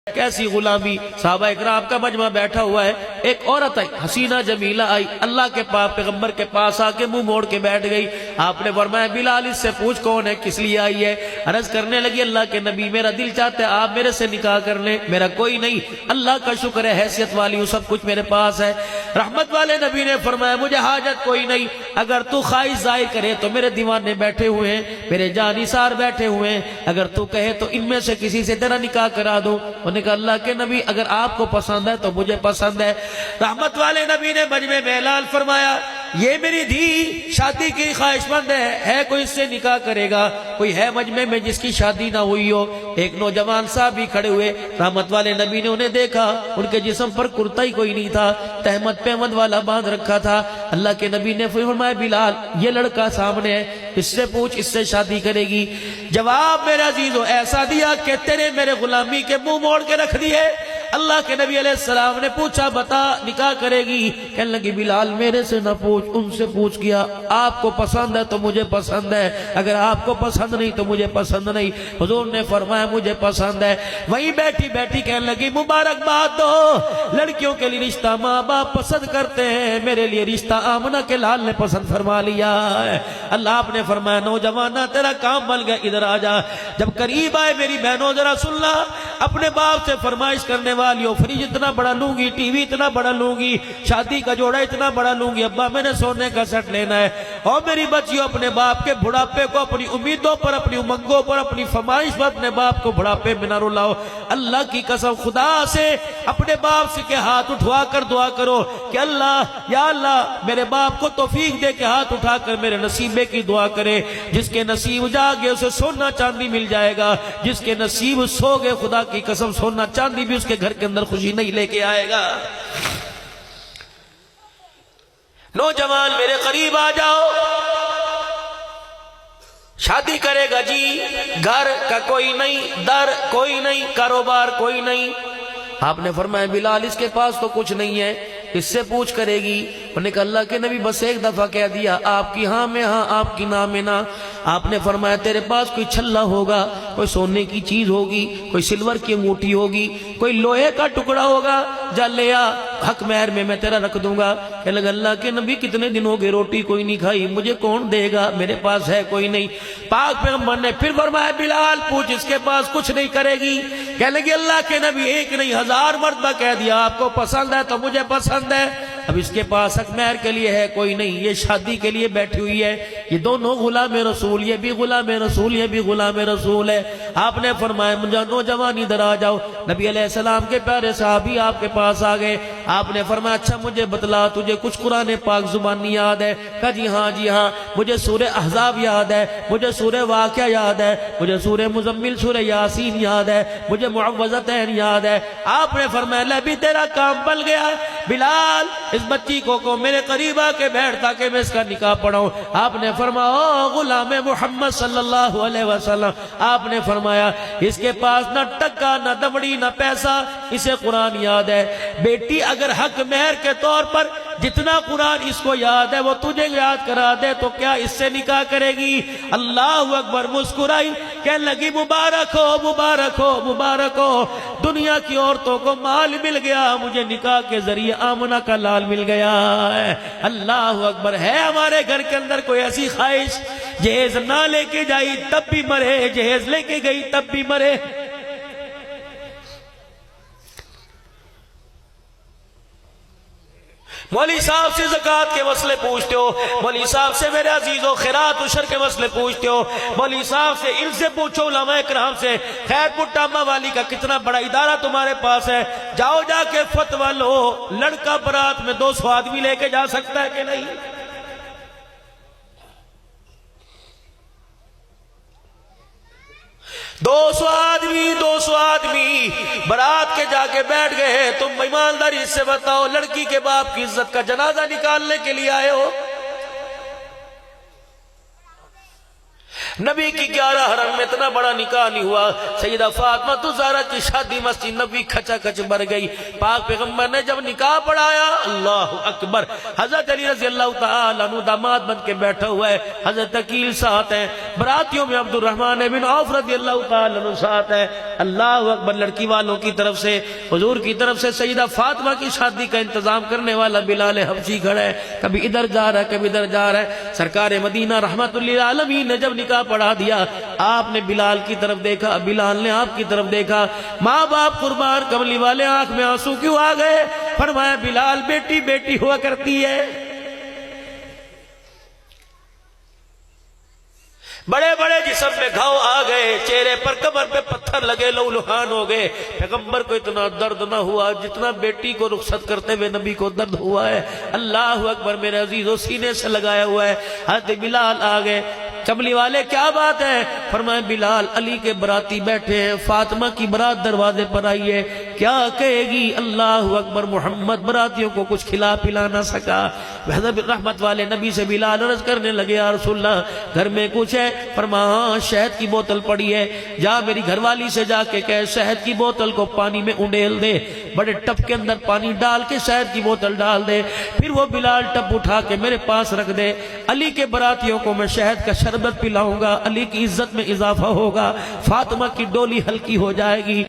کیسی غلامی. صحابہ اکرام کا مجمع بیٹھا ہوا ہے. ایک عورت آئی, حسینہ جمیلہ آئی, اللہ کے پاس پیغمبر کے پاس آ کے منہ موڑ کے بیٹھ گئی. آپ نے فرمایا بلال اس سے پوچھ کون ہے, کس لیے آئی ہے. عرض کرنے لگی اللہ کے نبی میرا دل چاہتا ہے آپ میرے سے نکاح کر لیں, میرا کوئی نہیں, اللہ کا شکر ہے حیثیت والی ہوں, سب کچھ میرے پاس ہے. رحمت والے نبی نے فرمایا مجھے حاجت کوئی نہیں, اگر تو خواہش ظاہر کرے تو میرے دیوانے بیٹھے ہوئے ہیں, میرے جانثار بیٹھے ہوئے ہیں, اگر تو کہے تو ان میں سے کسی سے تیرا نکاح کرا دو. انہوں نے کہا اللہ کے نبی اگر آپ کو پسند ہے تو مجھے پسند ہے. رحمت والے نبی نے مجمع میں اعلان فرمایا یہ میری دھی شادی کی خواہش مند ہے کوئی اس سے نکاح کرے گا؟ کوئی ہے مجمع میں جس کی شادی نہ ہوئی ہو؟ ایک نوجوان صاحب بھی کھڑے ہوئے. رحمت والے نبی نے انہیں دیکھا, ان کے جسم پر کرتا ہی کوئی نہیں تھا, تہمت پیمد والا باندھ رکھا تھا. اللہ کے نبی نے فرمایا بلال یہ لڑکا سامنے ہے, اس سے پوچھ اس سے شادی کرے گی. جواب میرے عزیزو ایسا دیا کہ تیرے میرے غلامی کے منہ موڑ کے رکھ دیے. اللہ کے نبی علیہ السلام نے پوچھا بتا نکاح کرے گی؟ کہنے لگی بلال میرے سے نہ پوچھ, ان سے پوچھ گیا. آپ کو پسند ہے تو مجھے پسند ہے, اگر آپ کو پسند نہیں تو مجھے پسند نہیں. حضور نے فرمایا مجھے پسند ہے. وہیں بیٹھی بیٹھی کہنے لگی مبارکباد دو, لڑکیوں کے لیے رشتہ ماں باپ پسند کرتے ہیں, میرے لیے رشتہ آمنہ کے لال نے پسند فرما لیا ہے. اللہ آپ نے فرمایا نوجوانہ تیرا کام بن گیا, ادھر آ جا. جب قریب آئے میری بہنوں ذرا سننا, اپنے باپ سے فرمائش کرنے والیوں, فریج اتنا بڑا لوں گی, ٹی وی اتنا بڑا لوں گی, شادی کا جوڑا اتنا بڑا لوں گی, ابا میں نے سونے کا سیٹ لینا ہے. اور میری بچیوں اپنے باپ کے بڑھاپے کو اپنی امیدوں پر, اپنی امنگوں پر, اپنی فرمائش پر اپنے باپ کو بڑھاپے میں نہ رلاؤ. اللہ کی قسم خدا سے اپنے باپ سے کے ہاتھ اٹھوا کر دعا کرو کہ اللہ یا اللہ میرے باپ کو توفیق دے کے ہاتھ اٹھا کر میرے نصیبے کی دعا کرے. جس کے نصیب جاگے اسے سونا چاندی مل جائے گا, جس کے نصیب سو گے خدا کی قسم سونا چاندی بھی اس کے گھر کے اندر خوشی نہیں لے کے آئے گا. نوجوان میرے قریب آ جاؤ, شادی کرے گا جی, گھر کا کوئی نہیں, در کوئی نہیں, کاروبار کوئی نہیں. آپ نے فرمایا بلال اس کے پاس تو کچھ نہیں ہے, اس سے پوچھ کرے گی. انہوں نے کہا اللہ کے نبی بس ایک دفعہ کہہ دیا آپ کی ہاں میں ہاں, آپ کی نہ میں نہ. آپ نے فرمایا تیرے پاس کوئی چھلا ہوگا, کوئی سونے کی چیز ہوگی, کوئی سلور کی انگوٹھی ہوگی, کوئی لوہے کا ٹکڑا ہوگا, جا لے آ, حق مہر میں تیرا رکھ دوں گا. کہنے لگا اللہ کے نبی کتنے دن ہو گئے روٹی کوئی نہیں کھائی, مجھے کون دے گا, میرے پاس ہے کوئی نہیں. پاک پیغمبر نے پھر فرمایا بلال پوچھ اس کے پاس کچھ نہیں کرے گی؟ کہنے لگی اللہ کے نبی ایک نہیں 1000 مرتبہ کہہ دیا آپ کو پسند ہے تو مجھے پسند ہے. اب اس کے پاس حق مہر کے لیے ہے کوئی نہیں, یہ شادی کے لیے بیٹھی ہوئی ہے. یہ دونوں غلام رسول, یہ بھی غلام رسول, یہ بھی غلام رسول ہے. آپ نے فرمایا مجھے نوجوان ادھر آ جاؤ. نبی علیہ السلام کے پیارے صحابی آپ کے پاس آ گئے. آپ نے فرمایا اچھا مجھے بتلا تجھے کچھ قرآن پاک زبانی یاد ہے؟ کہا جی ہاں, مجھے سورہ احزاب یاد ہے, مجھے سورہ واقعہ یاد ہے, مجھے سورہ مزمل سورہ یاسین یاد ہے, مجھے معوذتین یاد ہے. آپ نے فرمایا لے بھی تیرا کام بن گیا. بلال اس بچی کو میرے قریب آ کے بیٹھ تاکہ میں اس کا نکاح پڑھاؤں. آپ نے فرمایا او غلام محمد صلی اللہ علیہ وسلم, آپ نے فرمایا اس کے پاس نہ ٹکا نہ دمڑی نہ پیسہ, اسے قرآن یاد ہے. بیٹی اگر حق مہر کے طور پر جتنا قرآن اس کو یاد ہے وہ تجھے یاد کرا دے تو کیا اس سے نکاح کرے گی؟ اللہ اکبر. مسکرائی کہنے لگی مبارک ہو مبارک ہو مبارک ہو, دنیا کی عورتوں کو مال مل گیا, مجھے نکاح کے ذریعے آمنہ کا لال مل گیا ہے. اللہ اکبر. ہے ہمارے گھر کے اندر کوئی ایسی خواہش جہیز نہ لے کے جائی تب بھی مرے, جہیز لے کے گئی تب بھی مرے؟ مولوی صاحب سے زکوٰۃ کے مسئلے پوچھتے ہو, مولوی صاحب سے میرے عزیزو خیرات عشر کے مسئلے پوچھتے ہو, مولوی صاحب سے ان سے پوچھو, علماء کرام سے. خیر پٹامہ والی کا کتنا بڑا ادارہ تمہارے پاس ہے, جاؤ جا کے فتویٰ لو, لڑکا برات میں 200 آدمی لے کے جا سکتا ہے کہ نہیں؟ 200 آدمی برات کے جا کے بیٹھ گئے. تم ایمانداری سے بتاؤ لڑکی کے باپ کی عزت کا جنازہ نکالنے کے لیے آئے ہو؟ نبی کی 11 حرم میں اتنا بڑا نکاح نہیں ہوا. سیدہ فاطمہ الزہرا کی شادی مسجد نبی کھچا کھچ بھر گئی. پاک پیغمبر نے جب نکاح پڑھایا, اللہ اکبر, حضرت علی رضی اللہ تعالیٰ عنہ داماد بن کے بیٹھا ہوا ہے, حضرت عقیل ساتھ ہیں, براتیوں میں عبد الرحمن بن عوف رضی اللہ تعالیٰ عنہ ساتھ ہے. اللہ اکبر. لڑکی والوں کی طرف سے, حضور کی طرف سے سیدہ فاطمہ کی شادی کا انتظام کرنے والا بلال حبشی کھڑا ہے, کبھی ادھر جا رہا ہے کبھی ادھر جا رہا ہے. سرکار مدینہ رحمت للعالمین نے جب نکاح پڑھا دیا, آپ نے بلال کی طرف دیکھا, بلال نے آپ کی طرف دیکھا. ماں باپ قربان, کملی والے آنکھ میں آنسو کیوں آ گئے؟ فرمایا بلال بیٹی بیٹی ہوا کرتی ہے. بڑے بڑے جسم میں گھاؤ آ گئے, چہرے پر کمر پہ پتھر لگے, لہو لہان ہو گئے. پیغمبر کو اتنا درد نہ ہوا جتنا بیٹی کو رخصت کرتے ہوئے نبی کو درد ہوا ہے. اللہ اکبر. میرے عزیزو, سینے سے لگایا ہوا ہے. حضرت بلال آ گئے. کملی والے کیا بات ہے؟ فرمائے بلال, علی کے براتی بیٹھے ہیں, فاطمہ کی برات دروازے پر آئی ہے, کیا کہے گی؟ اللہ اکبر. محمد براتیوں کو کچھ کھلا پلا نہ سکا. حضرت رحمت والے نبی سے بلال عرض کرنے لگے, یا رسول اللہ گھر میں کچھ ہے؟ فرمایا شہد کی بوتل پڑی ہے, جا میری گھر والی سے جا کے کہے شہد کی بوتل کو پانی میں انڈیل دے, بڑے ٹپ کے اندر پانی ڈال کے شہد کی بوتل ڈال دے, پھر وہ بلال ٹپ اٹھا کے میرے پاس رکھ دے. علی کے براتیوں کو میں شہد کا شربت پلاؤں گا, علی کی عزت میں اضافہ ہوگا, فاطمہ کی ڈولی ہلکی ہو جائے گی.